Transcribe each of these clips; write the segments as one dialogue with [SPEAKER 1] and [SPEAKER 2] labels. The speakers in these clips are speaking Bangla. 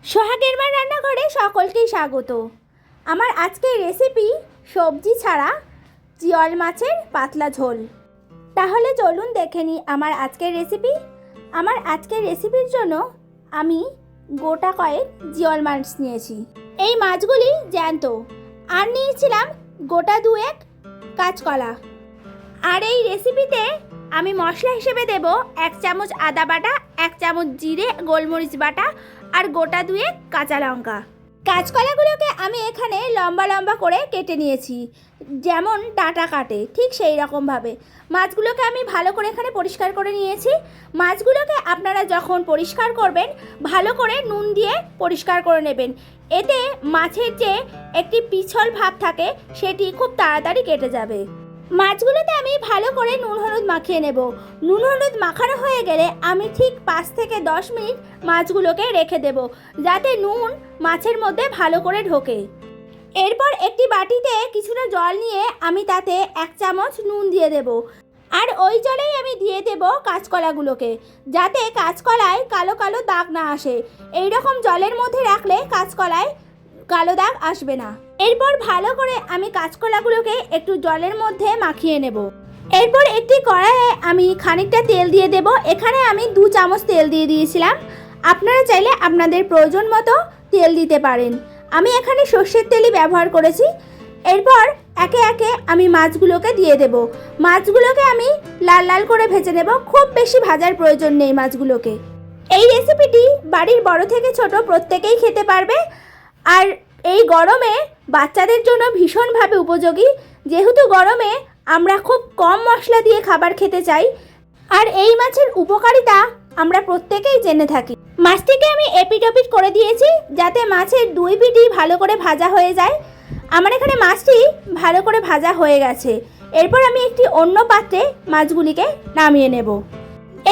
[SPEAKER 1] সোহাগের মা রান্নাঘরে সকলকেই স্বাগত। আমার আজকের রেসিপি সবজি ছাড়া জিওল মাছের পাতলা ঝোল। তাহলে চলুন দেখে নিই আমার আজকের রেসিপি। আমার আজকের রেসিপির জন্য আমি গোটা কয়েক জিওল মাছ নিয়েছি। এই মাছগুলি জ্যান্ত। আর নিয়েছিলাম গোটা দুয়েক কাঁচকলা। আর এই রেসিপিতে আমি মশলা হিসেবে দেব 1 চামচ আদা বাটা, 1 চামচ জিরে গোলমরিচ বাটা আর গোটা দুয়েক কাঁচা লঙ্কা। কাঁচকলাগুলোকে আমি এখানে লম্বা লম্বা করে কেটে নিয়েছি, যেমন ডাঁটা কাটে ঠিক সেই রকমভাবে। মাছগুলোকে আমি ভালো করে এখানে পরিষ্কার করে নিয়েছি। মাছগুলোকে আপনারা যখন পরিষ্কার করবেন ভালো করে নুন দিয়ে পরিষ্কার করে নেবেন। এতে মাছের যে একটি পিছল ভাব থাকে সেটি খুব তাড়াতাড়ি কেটে যাবে। মাছগুলোতে আমি ভালো করে নুন হলুদ মাখিয়ে নেব। নুন হলুদ মাখানো হয়ে গেলে আমি ঠিক 5 থেকে 10 মিনিট মাছগুলোকে রেখে দেব, যাতে নুন মাছের মধ্যে ভালো করে ঢোকে। এরপর একটি বাটিতে কিছুটা জল নিয়ে আমি তাতে 1 চামচ নুন দিয়ে দেব। আর ওই জলেই আমি দিয়ে দেব কাঁচকলাগুলোকে, যাতে কাঁচকলায় কালো কালো দাগ না আসে। এই রকম জলের মধ্যে রাখলে কাঁচকলায় কালো দাগ আসবে না। এরপর ভালো করে আমি কাঁচকলাগুলোকে একটু জলের মধ্যে মাখিয়ে নেব। এরপর একটি কড়াইয়ে আমি খানিকটা তেল দিয়ে দেব। এখানে আমি 2 চামচ তেল দিয়ে দিয়েছিলাম। আপনারা চাইলে আপনাদের প্রয়োজন মতো তেল দিতে পারেন। আমি এখানে সর্ষের তেলই ব্যবহার করেছি। এরপর একে একে আমি মাছগুলোকে দিয়ে দেব। মাছগুলোকে আমি লাল লাল করে ভেজে নেব। খুব বেশি ভাজার প্রয়োজন নেই মাছগুলোকে। এই রেসিপিটি বাড়ির বড় থেকে ছোট প্রত্যেকেই খেতে পারবে। আর এই গরমে বাচ্চাদের জন্য ভীষণভাবে উপযোগী, যেহেতু গরমে আমরা খুব কম মশলা দিয়ে খাবার খেতে চাই। আর এই মাছের উপকারিতা আমরা প্রত্যেকেই জেনে থাকি। মাছটিকে আমি এপিট ওপিট করে দিয়েছি, যাতে মাছের 2 পিঠই ভালো করে ভাজা হয়ে যায়। আমার এখানে মাছটি ভালো করে ভাজা হয়ে গেছে। এরপর আমি একটি অন্য পাত্রে মাছগুলিকে নামিয়ে নেব।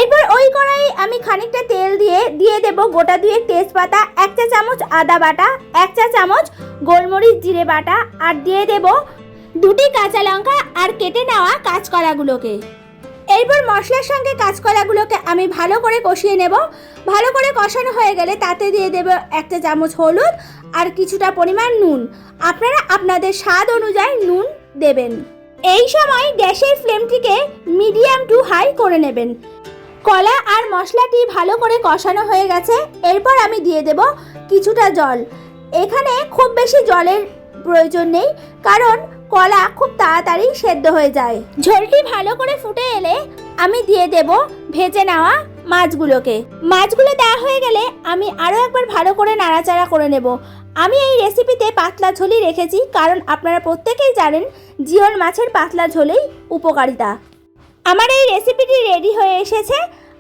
[SPEAKER 1] এরপর ওই কড়াইয়ে আমি খানিকটা তেল দিয়ে দেব গোটা দুয়েক তেজপাতা, 1 চা চামচ আদা বাটা, 1 চা চামচ গোলমরিচ জিরে বাটা আর দিয়ে দেব 2টি কাঁচা লঙ্কা আর কেটে নেওয়া কাঁচকলাগুলোকে। এরপর মশলার সঙ্গে কাঁচকলাগুলোকে আমি ভালো করে কষিয়ে নেব। ভালো করে কষানো হয়ে গেলে তাতে দিয়ে দেব 1 চা চামচ হলুদ আর কিছুটা পরিমাণ নুন। আপনারা আপনাদের স্বাদ অনুযায়ী নুন দেবেন। এই সময় গ্যাসের ফ্লেমটিকে মিডিয়াম টু হাই করে নেবেন। কলা আর মশলাটি ভালো করে কষানো হয়ে গেছে। এরপর আমি দিয়ে দেব কিছুটা জল। এখানে খুব বেশি জলের প্রয়োজন নেই, কারণ কলা খুব তাড়াতাড়ি সেদ্ধ হয়ে যায়। ঝোলটি ভালো করে ফুটে এলে আমি দিয়ে দেব ভেজে নেওয়া মাছগুলোকে। মাছগুলো দেওয়া হয়ে গেলে আমি আরও একবার ভালো করে নাড়াচাড়া করে নেব। আমি এই রেসিপিতে পাতলা ঝোলই রেখেছি, কারণ আপনারা প্রত্যেকেই জানেন জিওল মাছের পাতলা ঝোলেই উপকারিতা। আমার এই রেসিপিটি রেডি হয়ে এসেছে।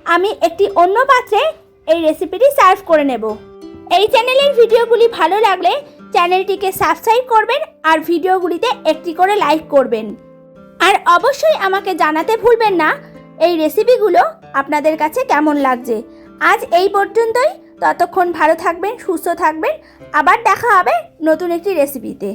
[SPEAKER 1] আমি একটি অন্য পাত্রে এই রেসিপিটি সার্ভ করে নেব। এই চ্যানেলের ভিডিওগুলি ভালো লাগলে চ্যানেলটিকে সাবস্ক্রাইব করবেন আর ভিডিওগুলিতে একটি করে লাইক করবেন। আর অবশ্যই আমাকে জানাতে ভুলবেন না এই রেসিপিগুলো আপনাদের কাছে কেমন লাগছে। আজ এই পর্যন্তই। ততক্ষণ ভালো থাকবেন, সুস্থ থাকবেন। আবার দেখা হবে নতুন একটি রেসিপিতে।